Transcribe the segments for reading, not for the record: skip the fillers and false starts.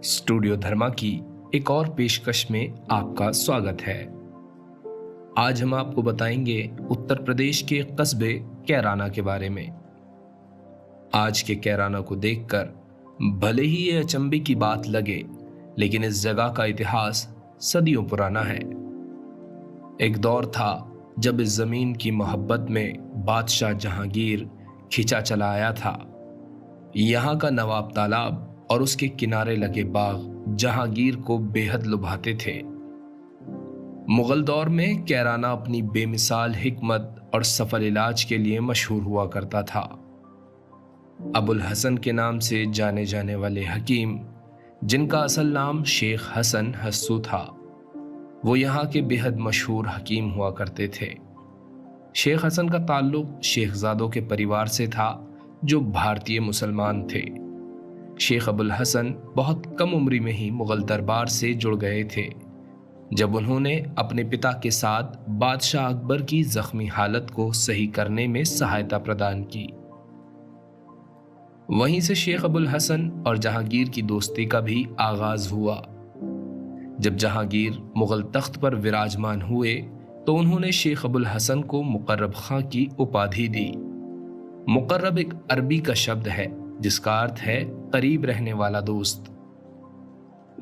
Studio धर्मा की एक और पेशकश में आपका स्वागत है। आज हम आपको बताएंगे उत्तर प्रदेश के कस्बे कैराना के बारे में। आज के कैराना को देखकर भले ही ये अचंभे की बात लगे, लेकिन इस जगह का इतिहास सदियों पुराना है। एक दौर था जब इस जमीन की मोहब्बत में बादशाह जहांगीर खिंचा चला आया था। यहाँ का नवाब तालाब और उसके किनारे लगे बाग जहांगीर को बेहद लुभाते थे। मुगल दौर में कैराना अपनी बेमिसाल हिकमत और सफल इलाज के लिए मशहूर हुआ करता था। अबुल हसन के नाम से जाने जाने वाले हकीम, जिनका असल नाम शेख हसन हस्सू था, वो यहाँ के बेहद मशहूर हकीम हुआ करते थे। शेख हसन का ताल्लुक शेखजादों के परिवार से था जो भारतीय मुसलमान थे। शेख अबुल हसन बहुत कम उम्र में ही मुगल दरबार से जुड़ गए थे, जब उन्होंने अपने पिता के साथ बादशाह अकबर की जख्मी हालत को सही करने में सहायता प्रदान की। वहीं से शेख अबुल हसन और जहांगीर की दोस्ती का भी आगाज हुआ। जब जहांगीर मुगल तख्त पर विराजमान हुए तो उन्होंने शेख अबुल हसन को मुकर्रब खां की उपाधि दी। मुकर्रब एक अरबी का शब्द है जिसका अर्थ है करीब रहने वाला दोस्त।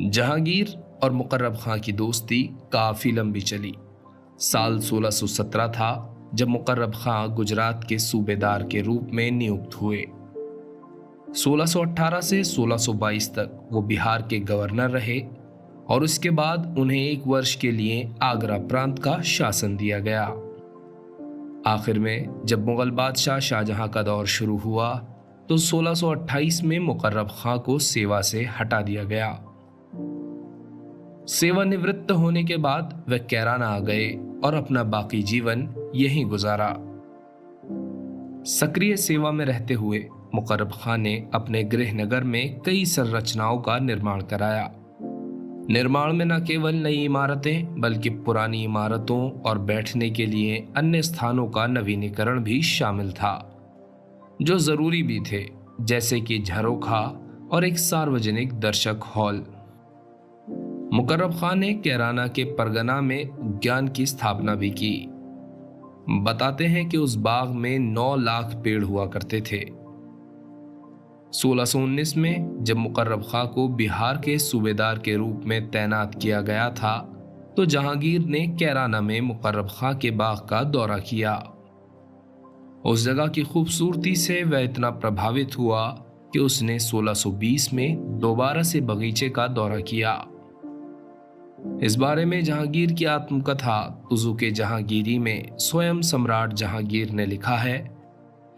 जहांगीर और मुकर्रब खां की दोस्ती काफी लंबी चली। साल 1617 था जब मुकर्रब खां गुजरात के सूबेदार के रूप में नियुक्त हुए। 1618 से 1622 तक वो बिहार के गवर्नर रहे और उसके बाद उन्हें 1 वर्ष के लिए आगरा प्रांत का शासन दिया गया। आखिर में जब मुगल बादशाह शाहजहां का दौर शुरू हुआ तो 1628 में मुकर्रब खां को सेवा से हटा दिया गया। सेवानिवृत्त होने के बाद वह कैराना आ गए और अपना बाकी जीवन यहीं गुजारा। सक्रिय सेवा में रहते हुए मुकर्रब खां ने अपने गृहनगर में कई संरचनाओं का निर्माण कराया। निर्माण में न केवल नई इमारतें बल्कि पुरानी इमारतों और बैठने के लिए अन्य स्थानों का नवीनीकरण भी शामिल था, जो जरूरी भी थे, जैसे कि झरोखा और एक सार्वजनिक दर्शक हॉल। मुकर्रब खां ने कैराना के परगना में उद्यान की स्थापना भी की। बताते हैं कि उस बाग में 9 लाख पेड़ हुआ करते थे। 1619 में जब मुकर्रब खां को बिहार के सूबेदार के रूप में तैनात किया गया था तो जहांगीर ने कैराना में मुकर्रब खां के बाग का दौरा किया। उस जगह की खूबसूरती से वह इतना प्रभावित हुआ कि उसने 1620 में दोबारा से बगीचे का दौरा किया। इस बारे में जहांगीर की आत्मकथा तुज़ुक-ए जहांगीरी में स्वयं सम्राट जहांगीर ने लिखा है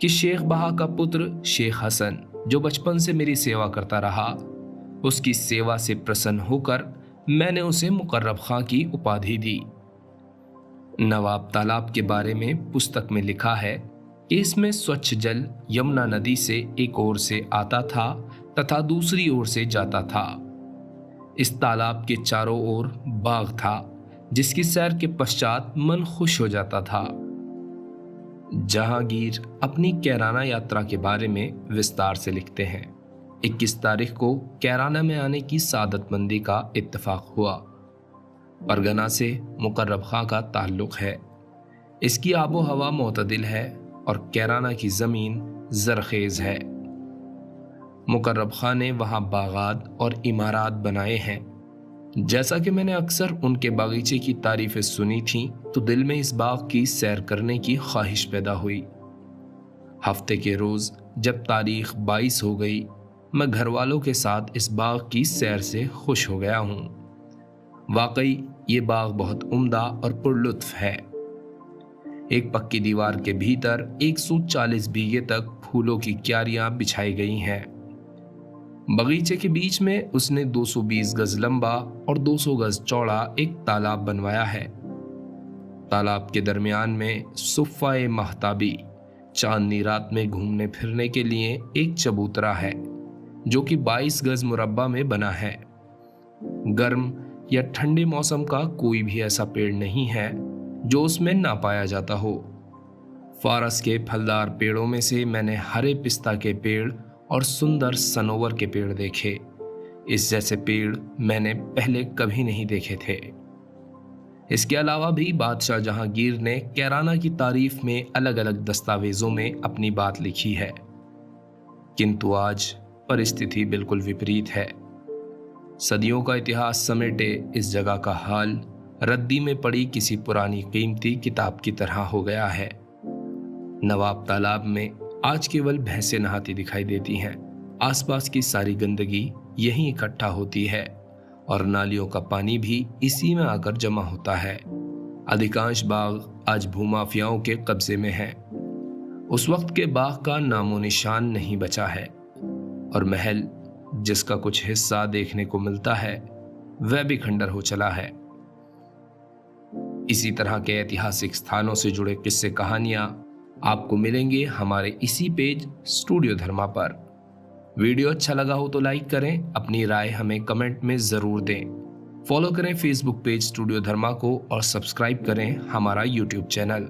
कि शेख बहा का पुत्र शेख हसन, जो बचपन से मेरी सेवा करता रहा, उसकी सेवा से प्रसन्न होकर मैंने उसे मुकर्रब खां की उपाधि दी। नवाब तालाब के बारे में पुस्तक में लिखा है कि इसमें स्वच्छ जल यमुना नदी से एक ओर से आता था तथा दूसरी ओर से जाता था। इस तालाब के चारों ओर बाग था, जिसकी सैर के पश्चात मन खुश हो जाता था। जहांगीर अपनी कैराना यात्रा के बारे में विस्तार से लिखते हैं। 21 तारीख को कैराना में आने की सादतमंदी का इत्तेफाक हुआ। परगना से मुकर्रब खां का ताल्लुक है। इसकी आबो हवा मोतदिल है और कैराना की जमीन जरखेज है। मुकर्रब खां ने वहां बागात और इमारात बनाए हैं। जैसा कि मैंने अक्सर उनके बागीचे की तारीफें सुनी थी तो दिल में इस बाग की सैर करने की ख्वाहिश पैदा हुई। हफ्ते के रोज जब तारीख 22 हो गई, मैं घर वालों के साथ इस बाग की सैर से खुश हो गया हूँ। वाकई ये बाग बहुत उम्दा और पुरलुत्फ है। एक पक्की दीवार के भीतर 140 बीघे तक फूलों की क्यारियां बिछाई गई हैं। बगीचे के बीच में उसने 220 गज लंबा और 200 गज चौड़ा एक तालाब बनवाया है। तालाब के दरमियान में सुफ़्फ़ा-ए महताबी, चांदनी रात में घूमने फिरने के लिए एक चबूतरा है, जो कि 22 गज मुरब्बा में बना है। गर्म या ठंडे मौसम का कोई भी ऐसा पेड़ नहीं है जो उसमें ना पाया जाता हो। फारस के फलदार पेड़ों में से मैंने हरे पिस्ता के पेड़ और सुंदर सनोवर के पेड़ देखे। इस जैसे पेड़ मैंने पहले कभी नहीं देखे थे। इसके अलावा भी बादशाह जहांगीर ने कैराना की तारीफ में अलग अलग दस्तावेजों में अपनी बात लिखी है, किंतु आज परिस्थिति बिल्कुल विपरीत है। सदियों का इतिहास समेटे इस जगह का हाल रद्दी में पड़ी किसी पुरानी कीमती किताब की तरह हो गया है। नवाब तालाब में आज केवल भैंसें नहाती दिखाई देती हैं। आसपास की सारी गंदगी यहीं इकट्ठा होती है और नालियों का पानी भी इसी में आकर जमा होता है। अधिकांश बाग आज भूमाफियाओं के कब्जे में हैं। उस वक्त के बाग का नामो निशान नहीं बचा है और महल जिसका कुछ हिस्सा देखने को मिलता है वह भी खंडर हो चला है। इसी तरह के ऐतिहासिक स्थानों से जुड़े किस्से कहानियां आपको मिलेंगे हमारे इसी पेज स्टूडियो धर्मा पर। वीडियो अच्छा लगा हो तो लाइक करें, अपनी राय हमें कमेंट में जरूर दें। फॉलो करें फेसबुक पेज स्टूडियो धर्मा को और सब्सक्राइब करें हमारा यूट्यूब चैनल।